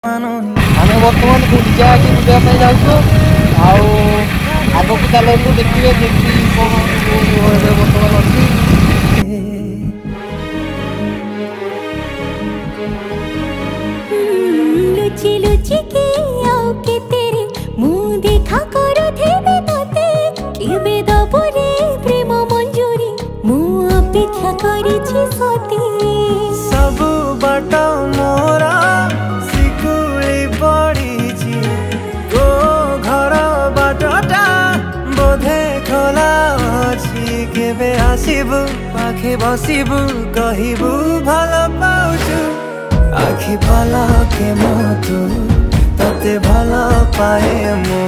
ଆମେ ବର୍ତ୍ତମାନ ଗୁଣ୍ଡିଚା ବୁଲିବା ପାଇଁ ଯାଉଛୁ। ଆଉ ଆଗକୁ ଚାଲନ୍ତୁ ଦେଖିବେ କେମିତି କ'ଣ ଏବେ ବର୍ତ୍ତମାନ ଅଛି। लुचि लुचि के आओ के तेरे मुँह देखा करो थे तोते केबे दबरे प्रेम मंजूरी मुँह अपेक्षा करी छी सती सब बाट मोरा सिकुली पड़ी छी गो घर बाटटा बोधे खोला अछि केबे आसीबु पाखे बसिबु कहिबु भल पाउछु आखि पलके मोतु तते भल पाए मो